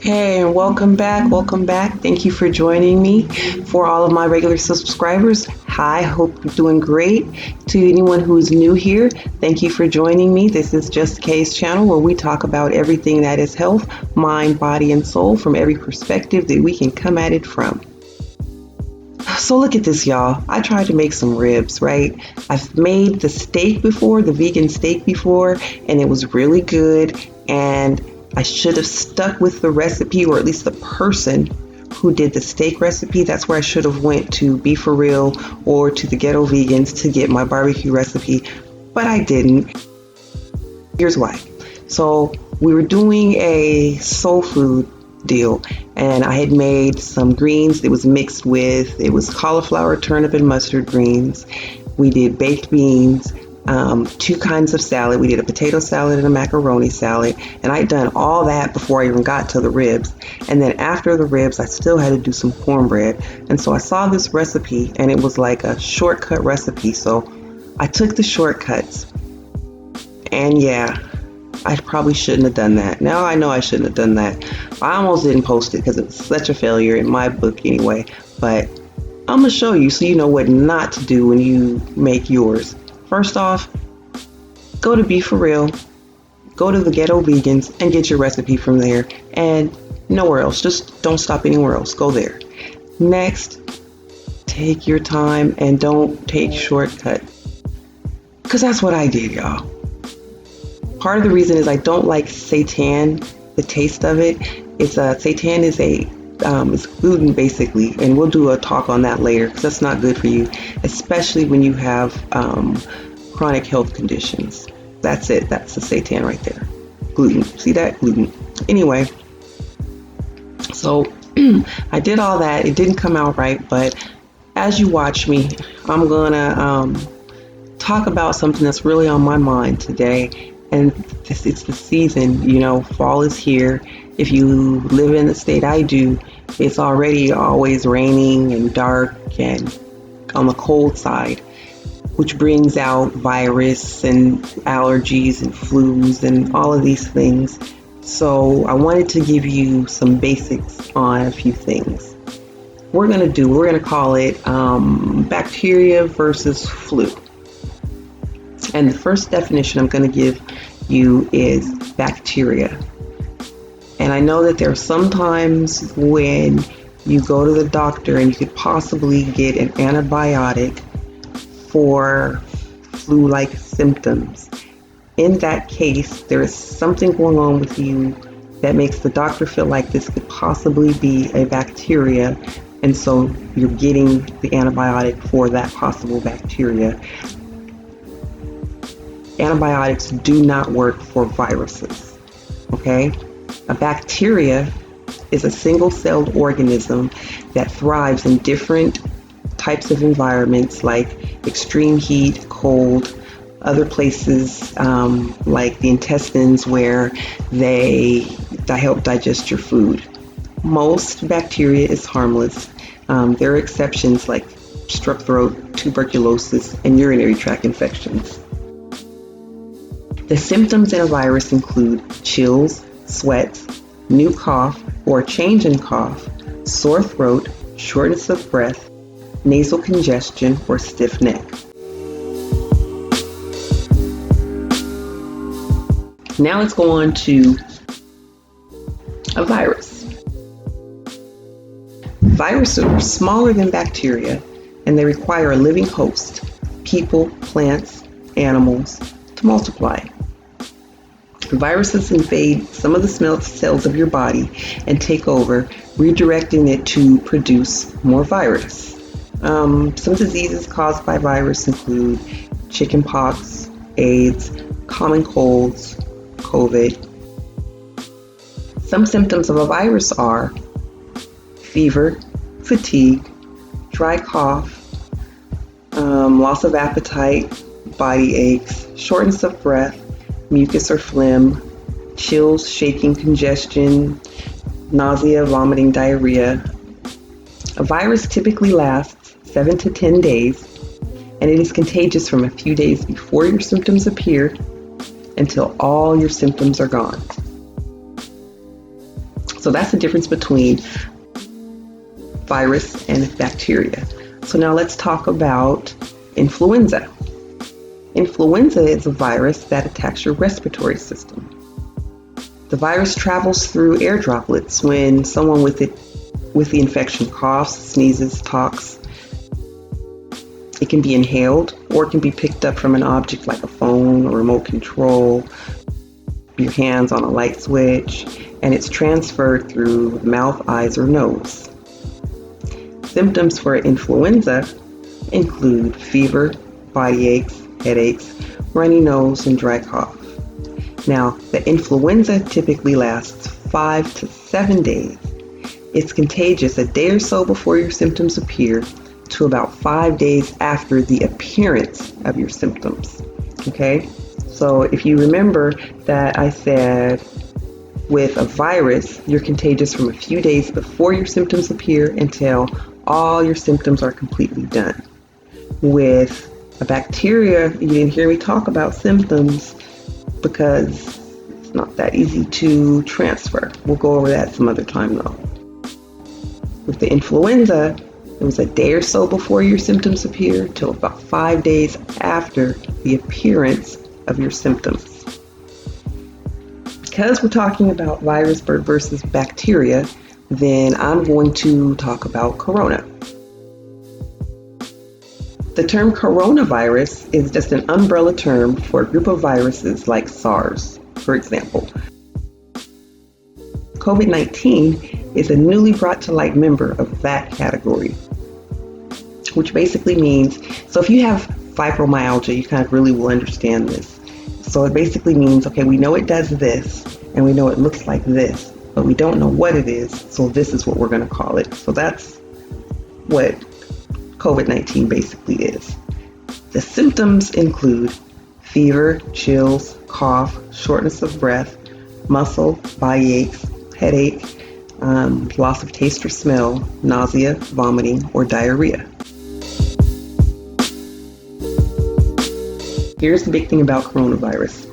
Hey, and welcome back. Welcome back. Thank you for joining me. For all of my regular subscribers, hi, hope you're doing great. To anyone who is new here, thank you for joining me. This is Just Kay's channel where we talk about everything that is health, mind, body, and soul from every perspective that we can come at it from. So look at this, y'all. I tried to make some ribs, right? I've made the steak before, the vegan steak before, and it was really good. And I should have stuck with the recipe, or at least the person who did the steak recipe. That's where I should have went to Be For Real or to the Ghetto Vegans to get my barbecue recipe, but I didn't. Here's why. So we were doing a soul food deal, and I had made some greens that was mixed with, it was cauliflower, turnip, and mustard greens. We did baked beans, two kinds of salad. We did a potato salad and a macaroni salad, and I'd done all that before I even got to the ribs. And then after the ribs, I still had to do some cornbread. And so I saw this recipe, and it was like a shortcut recipe. So I took the shortcuts, and yeah, I probably shouldn't have done that. Now I know I shouldn't have done that. I almost didn't post it because it was such a failure in my book anyway. But I'm going to show you so you know what not to do when you make yours. First off, go to Be For Real, go to the Ghetto Vegans, and get your recipe from there. And nowhere else. Just don't stop anywhere else. Go there. Next, take your time and don't take shortcuts. Because that's what I did, y'all. Part of the reason is I don't like seitan, the taste of it. Seitan is it's gluten basically, and we'll do a talk on that later because that's not good for you, especially when you have chronic health conditions. That's it. That's the seitan right there. Gluten. See that? Gluten. Anyway, so I did all that. It didn't come out right, but as you watch me, I'm gonna talk about something that's really on my mind today. And it's the season, fall is here. If you live in the state I do, it's already always raining and dark and on the cold side, which brings out virus and allergies and flus and all of these things. So I wanted to give you some basics on a few things. We're going to call it bacteria versus flu. And the first definition I'm going to give you is bacteria. And I know that there are some times when you go to the doctor and you could possibly get an antibiotic for flu-like symptoms. In that case, there is something going on with you that makes the doctor feel like this could possibly be a bacteria, and so you're getting the antibiotic for that possible bacteria. Antibiotics do not work for viruses, okay? A bacteria is a single-celled organism that thrives in different types of environments like extreme heat, cold, other places like the intestines where they help digest your food. Most bacteria is harmless. There are exceptions like strep throat, tuberculosis, and urinary tract infections. The symptoms in a virus include chills, sweats, new cough or change in cough, sore throat, shortness of breath, nasal congestion, or stiff neck. Now let's go on to a virus. Viruses are smaller than bacteria, and they require a living host, people, plants, animals, to multiply. Viruses invade some of the cells of your body and take over, redirecting it to produce more virus. Some diseases caused by virus include chickenpox, AIDS, common colds, COVID. Some symptoms of a virus are fever, fatigue, dry cough, loss of appetite, body aches, shortness of breath, mucus or phlegm, chills, shaking, congestion, nausea, vomiting, diarrhea. A virus typically lasts 7 to 10 days, and it is contagious from a few days before your symptoms appear until all your symptoms are gone. So that's the difference between virus and bacteria. So now let's talk about influenza. Influenza is a virus that attacks your respiratory system. The virus travels through air droplets when someone with the infection coughs, sneezes, talks. It can be inhaled or it can be picked up from an object like a phone or remote control, your hands on a light switch, and it's transferred through the mouth, eyes, or nose. Symptoms for influenza include fever, body aches, headaches, runny nose, and dry cough. Now, the influenza typically lasts 5 to 7 days. It's contagious a day or so before your symptoms appear to about 5 days after the appearance of your symptoms. Okay? So if you remember that I said with a virus, you're contagious from a few days before your symptoms appear until all your symptoms are completely done. With a bacteria, you didn't hear me talk about symptoms because it's not that easy to transfer. We'll go over that some other time though. With the influenza, it was a day or so before your symptoms appear till about 5 days after the appearance of your symptoms. Because we're talking about virus versus bacteria, then I'm going to talk about corona. The term coronavirus is just an umbrella term for a group of viruses like SARS, for example. COVID-19 is a newly brought to light member of that category, which basically means, so if you have fibromyalgia, you kind of really will understand this. So it basically means, okay, we know it does this, and we know it looks like this, but we don't know what it is, so this is what we're going to call it. So that's what COVID-19 basically is. The symptoms include fever, chills, cough, shortness of breath, muscle, body aches, headache, loss of taste or smell, nausea, vomiting, or diarrhea. Here's the big thing about coronavirus.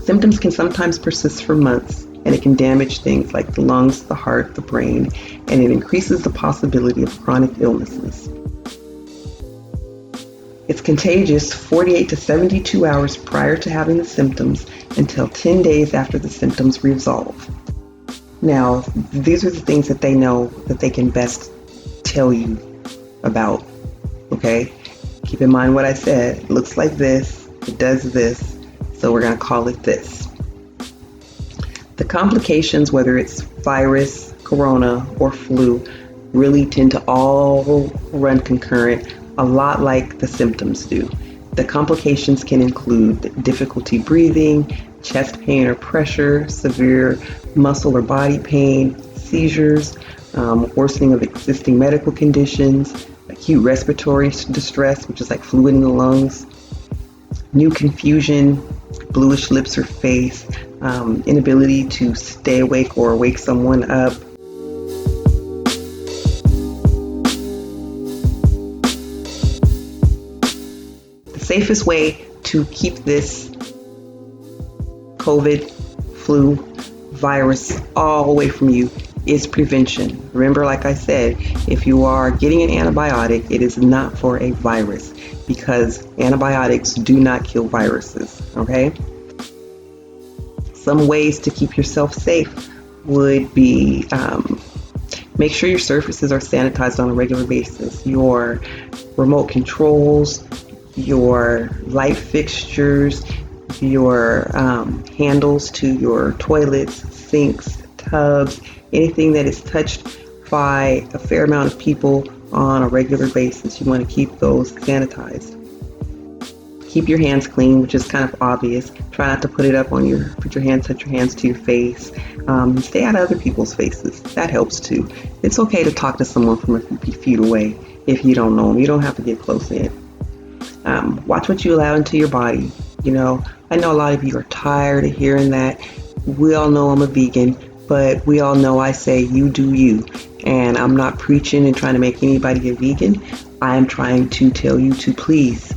Symptoms can sometimes persist for months, and it can damage things like the lungs, the heart, the brain, and it increases the possibility of chronic illnesses. It's contagious 48 to 72 hours prior to having the symptoms until 10 days after the symptoms resolve. Now, these are the things that they know that they can best tell you about, okay? Keep in mind what I said. It looks like this, it does this, so we're going to call it this. The complications, whether it's virus, corona, or flu, really tend to all run concurrent, a lot like the symptoms do. The complications can include difficulty breathing, chest pain or pressure, severe muscle or body pain, seizures, worsening of existing medical conditions, acute respiratory distress, which is like fluid in the lungs, new confusion, bluish lips or face, inability to stay awake or wake someone up. The safest way to keep this COVID, flu, virus all away from you is prevention. Remember, like I said, if you are getting an antibiotic, it is not for a virus because antibiotics do not kill viruses, okay? Some ways to keep yourself safe would be make sure your surfaces are sanitized on a regular basis. Your remote controls, your light fixtures, your handles to your toilets, sinks, tubs, anything that is touched by a fair amount of people on a regular basis. You want to keep those sanitized. Keep your hands clean, which is kind of obvious. Try not to touch your hands to your face. Stay out of other people's faces. That helps too. It's okay to talk to someone from a few feet away if you don't know them. You don't have to get close in. Watch what you allow into your body. You know, I know a lot of you are tired of hearing that. We all know I'm a vegan, but we all know I say you do you. And I'm not preaching and trying to make anybody a vegan. I am trying to tell you to please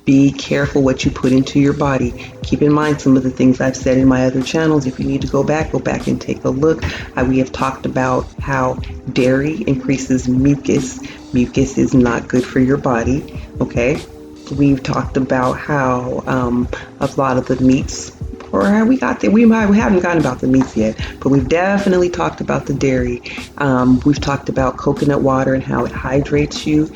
Be careful what you put into your body. Keep in mind some of the things I've said in my other channels. If you need to go back and take a look. We have talked about how dairy increases mucus. Mucus is not good for your body, okay? We've talked about how a lot of the meats, or have we got there? We haven't gotten about the meats yet, but we've definitely talked about the dairy. We've talked about coconut water and how it hydrates you.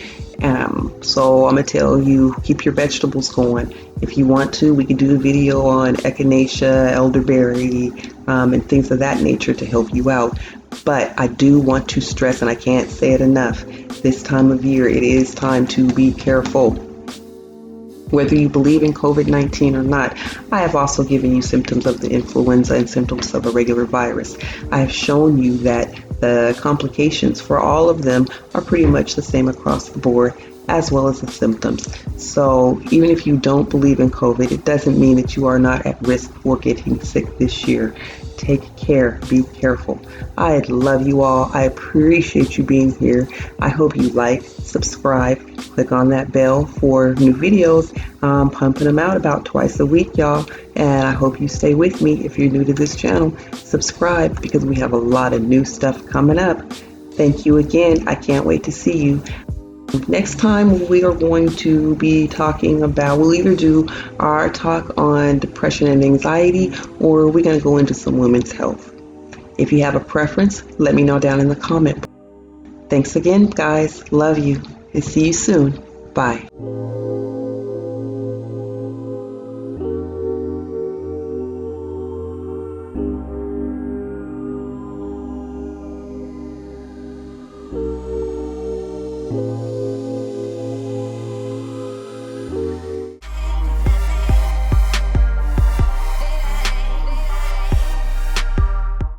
So I'm gonna tell you, keep your vegetables going. If you want to, we can do a video on echinacea, elderberry, and things of that nature to help you out. But I do want to stress, and I can't say it enough, this time of year, it is time to be careful. Whether you believe in COVID-19 or not, I have also given you symptoms of the influenza and symptoms of a regular virus. I have shown you that the complications for all of them are pretty much the same across the board, as well as the symptoms. So even if you don't believe in COVID, it doesn't mean that you are not at risk for getting sick this year. Take care. Be careful. I love you all. I appreciate you being here. I hope you like, subscribe, click on that bell for new videos. I'm pumping them out about twice a week, y'all. And I hope you stay with me. If you're new to this channel, subscribe because we have a lot of new stuff coming up. Thank you again. I can't wait to see you. Next time we are going to be talking about, we'll either do our talk on depression and anxiety, or we're going to go into some women's health. If you have a preference, let me know down in the comment. Thanks again, guys. Love you. And see you soon. Bye.